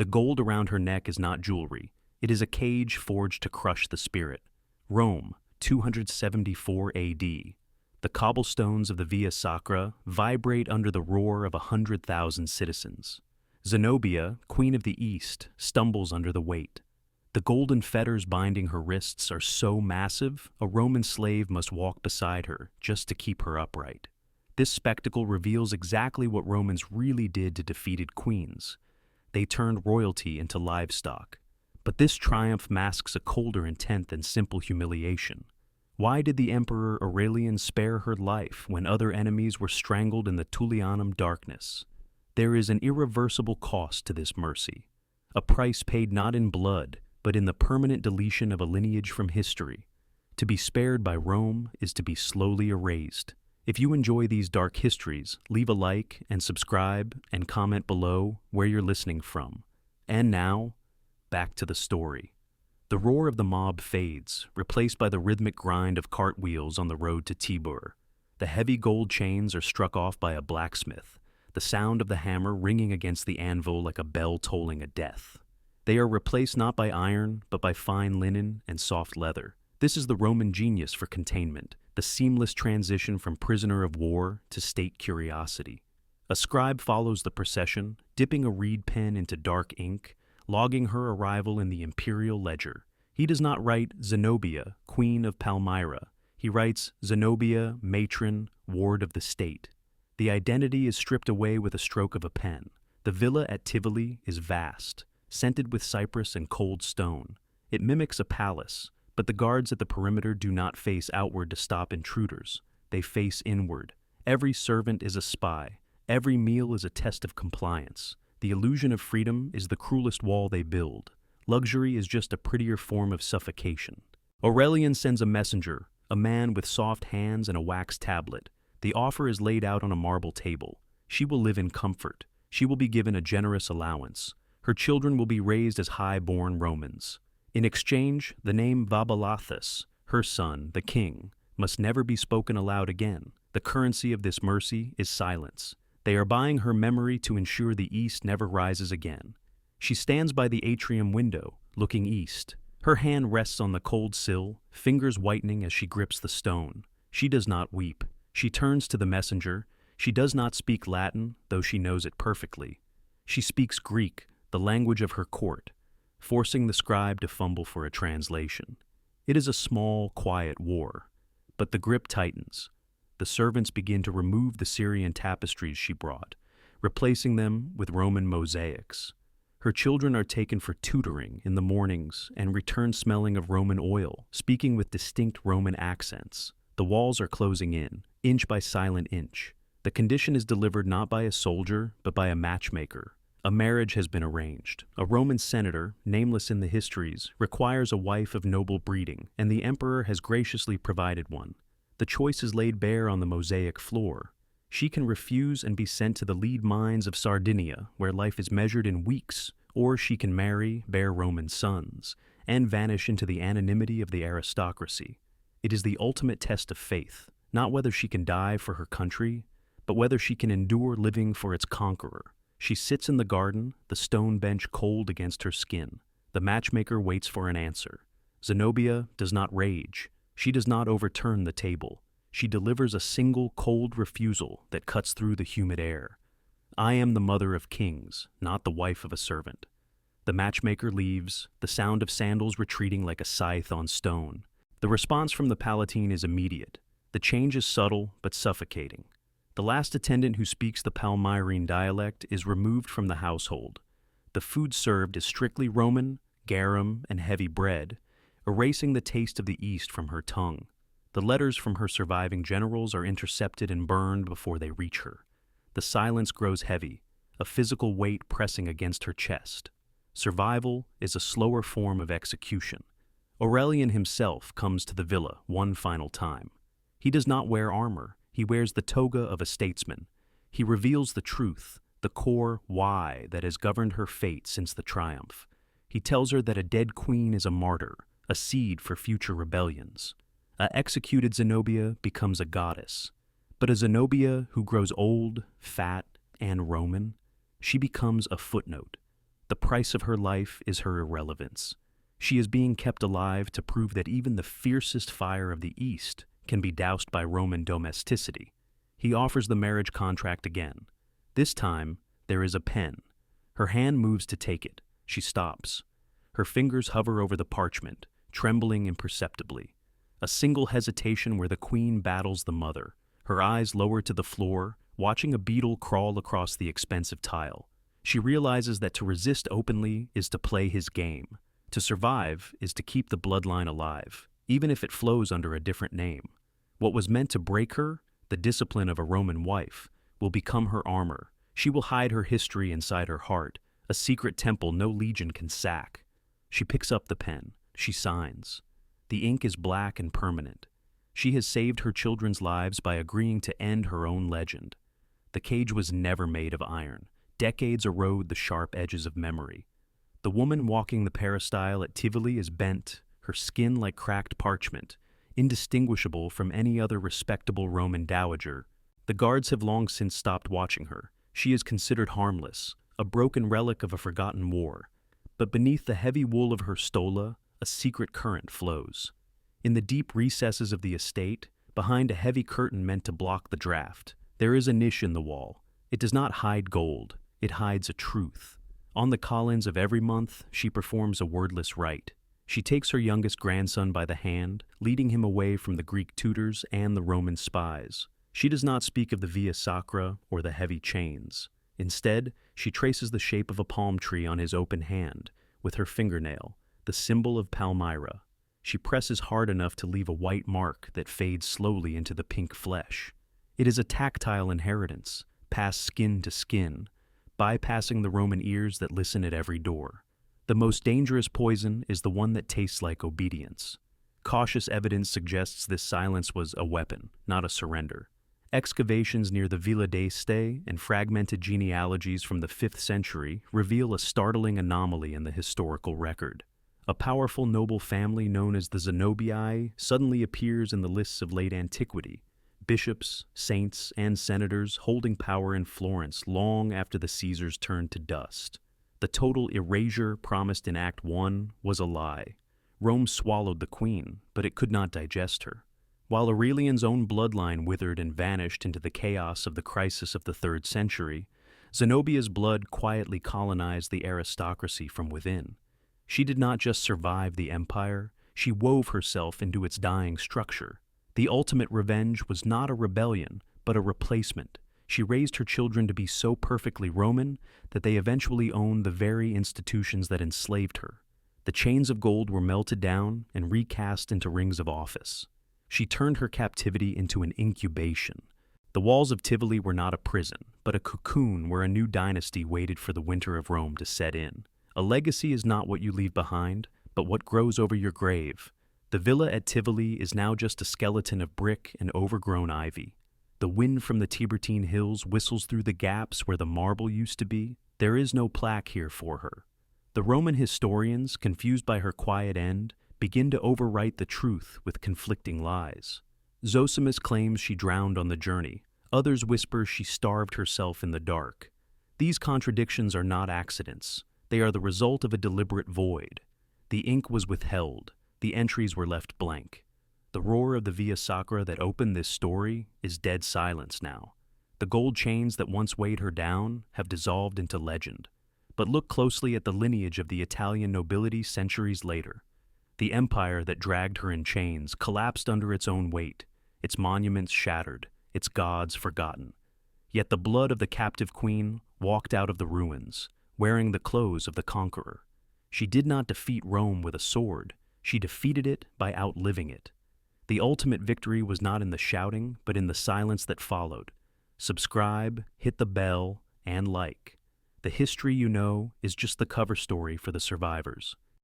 The gold around her neck is not jewelry. It is a cage forged to crush the spirit. Rome, 274 AD. The cobblestones of the Via Sacra vibrate under the roar of 100,000 citizens. Zenobia, Queen of the East, stumbles under the weight. The golden fetters binding her wrists are so massive, a Roman slave must walk beside her just to keep her upright. This spectacle reveals exactly what Romans really did to defeated queens. They turned royalty into livestock. But this triumph masks a colder intent than simple humiliation. Why did the Emperor Aurelian spare her life when other enemies were strangled in the Tullianum darkness? There is an irreversible cost to this mercy, a price paid not in blood, but in the permanent deletion of a lineage from history. To be spared by Rome is to be slowly erased. If you enjoy these dark histories, leave a like and subscribe and comment below where you're listening from. And now, back to the story. The roar of the mob fades, replaced by the rhythmic grind of cartwheels on the road to Tibur. The heavy gold chains are struck off by a blacksmith, the sound of the hammer ringing against the anvil like a bell tolling a death. They are replaced not by iron, but by fine linen and soft leather. This is the Roman genius for containment, the seamless transition from prisoner of war to state curiosity. A scribe follows the procession, dipping a reed pen into dark ink, logging her arrival in the imperial ledger. He does not write Zenobia, Queen of Palmyra. He writes Zenobia, matron, ward of the state. The identity is stripped away with a stroke of a pen. The villa at Tivoli is vast, scented with cypress and cold stone. It mimics a palace, but the guards at the perimeter do not face outward to stop intruders. They face inward. Every servant is a spy. Every meal is a test of compliance. The illusion of freedom is the cruelest wall they build. Luxury is just a prettier form of suffocation. Aurelian sends a messenger, a man with soft hands and a wax tablet. The offer is laid out on a marble table. She will live in comfort. She will be given a generous allowance. Her children will be raised as high-born Romans. In exchange, the name Vabalathus, her son, the king, must never be spoken aloud again. The currency of this mercy is silence. They are buying her memory to ensure the East never rises again. She stands by the atrium window, looking east. Her hand rests on the cold sill, fingers whitening as she grips the stone. She does not weep. She turns to the messenger. She does not speak Latin, though she knows it perfectly. She speaks Greek, the language of her court, forcing the scribe to fumble for a translation. It is a small, quiet war, but the grip tightens. The servants begin to remove the Syrian tapestries she brought, replacing them with Roman mosaics. Her children are taken for tutoring in the mornings and return smelling of Roman oil, speaking with distinct Roman accents. The walls are closing in, inch by silent inch. The condition is delivered not by a soldier, but by a matchmaker. A marriage has been arranged. A Roman senator, nameless in the histories, requires a wife of noble breeding, and the emperor has graciously provided one. The choice is laid bare on the mosaic floor. She can refuse and be sent to the lead mines of Sardinia, where life is measured in weeks, or she can marry, bear Roman sons, and vanish into the anonymity of the aristocracy. It is the ultimate test of faith, not whether she can die for her country, but whether she can endure living for its conqueror. She sits in the garden, the stone bench cold against her skin. The matchmaker waits for an answer. Zenobia does not rage. She does not overturn the table. She delivers a single cold refusal that cuts through the humid air. I am the mother of kings, not the wife of a servant. The matchmaker leaves, the sound of sandals retreating like a scythe on stone. The response from the Palatine is immediate. The change is subtle but suffocating. The last attendant who speaks the Palmyrene dialect is removed from the household. The food served is strictly Roman, garum, and heavy bread, erasing the taste of the East from her tongue. The letters from her surviving generals are intercepted and burned before they reach her. The silence grows heavy, a physical weight pressing against her chest. Survival is a slower form of execution. Aurelian himself comes to the villa one final time. He does not wear armor. He wears the toga of a statesman. He reveals the truth, the core why that has governed her fate since the triumph. He tells her that a dead queen is a martyr, a seed for future rebellions. A executed Zenobia becomes a goddess. But a Zenobia who grows old, fat, and Roman, she becomes a footnote. The price of her life is her irrelevance. She is being kept alive to prove that even the fiercest fire of the East can be doused by Roman domesticity. He offers the marriage contract again. This time, there is a pen. Her hand moves to take it. She stops. Her fingers hover over the parchment, trembling imperceptibly. A single hesitation where the queen battles the mother, her eyes lowered to the floor, watching a beetle crawl across the expensive tile. She realizes that to resist openly is to play his game. To survive is to keep the bloodline alive, even if it flows under a different name. What was meant to break her, the discipline of a Roman wife, will become her armor. She will hide her history inside her heart, a secret temple no legion can sack. She picks up the pen. She signs. The ink is black and permanent. She has saved her children's lives by agreeing to end her own legend. The cage was never made of iron. Decades erode the sharp edges of memory. The woman walking the peristyle at Tivoli is bent, her skin like cracked parchment, indistinguishable from any other respectable Roman dowager. The guards have long since stopped watching her. She is considered harmless, a broken relic of a forgotten war. But beneath the heavy wool of her stola, a secret current flows. In the deep recesses of the estate, behind a heavy curtain meant to block the draft, there is a niche in the wall. It does not hide gold, it hides a truth. On the Collins of every month, she performs a wordless rite. She takes her youngest grandson by the hand, leading him away from the Greek tutors and the Roman spies. She does not speak of the Via Sacra or the heavy chains. Instead, she traces the shape of a palm tree on his open hand, with her fingernail, the symbol of Palmyra. She presses hard enough to leave a white mark that fades slowly into the pink flesh. It is a tactile inheritance, passed skin to skin, bypassing the Roman ears that listen at every door. The most dangerous poison is the one that tastes like obedience. Cautious evidence suggests this silence was a weapon, not a surrender. Excavations near the Villa d'Este and fragmented genealogies from the 5th century reveal a startling anomaly in the historical record. A powerful noble family known as the Zenobii suddenly appears in the lists of late antiquity. Bishops, saints, and senators holding power in Florence long after the Caesars turned to dust. The total erasure promised in Act 1 was a lie. Rome swallowed the queen, but it could not digest her. While Aurelian's own bloodline withered and vanished into the chaos of the crisis of the 3rd century, Zenobia's blood quietly colonized the aristocracy from within. She did not just survive the empire, she wove herself into its dying structure. The ultimate revenge was not a rebellion, but a replacement. She raised her children to be so perfectly Roman that they eventually owned the very institutions that enslaved her. The chains of gold were melted down and recast into rings of office. She turned her captivity into an incubation. The walls of Tivoli were not a prison, but a cocoon where a new dynasty waited for the winter of Rome to set in. A legacy is not what you leave behind, but what grows over your grave. The villa at Tivoli is now just a skeleton of brick and overgrown ivy. The wind from the Tiburtine hills whistles through the gaps where the marble used to be. There is no plaque here for her. The Roman historians, confused by her quiet end, begin to overwrite the truth with conflicting lies. Zosimus claims she drowned on the journey. Others whisper she starved herself in the dark. These contradictions are not accidents. They are the result of a deliberate void. The ink was withheld. The entries were left blank. The roar of the Via Sacra that opened this story is dead silence now. The gold chains that once weighed her down have dissolved into legend. But look closely at the lineage of the Italian nobility centuries later. The empire that dragged her in chains collapsed under its own weight, its monuments shattered, its gods forgotten. Yet the blood of the captive queen walked out of the ruins, wearing the clothes of the conqueror. She did not defeat Rome with a sword. She defeated it by outliving it. The ultimate victory was not in the shouting, but in the silence that followed. Subscribe, hit the bell, and like. The history you know is just the cover story for the survivors.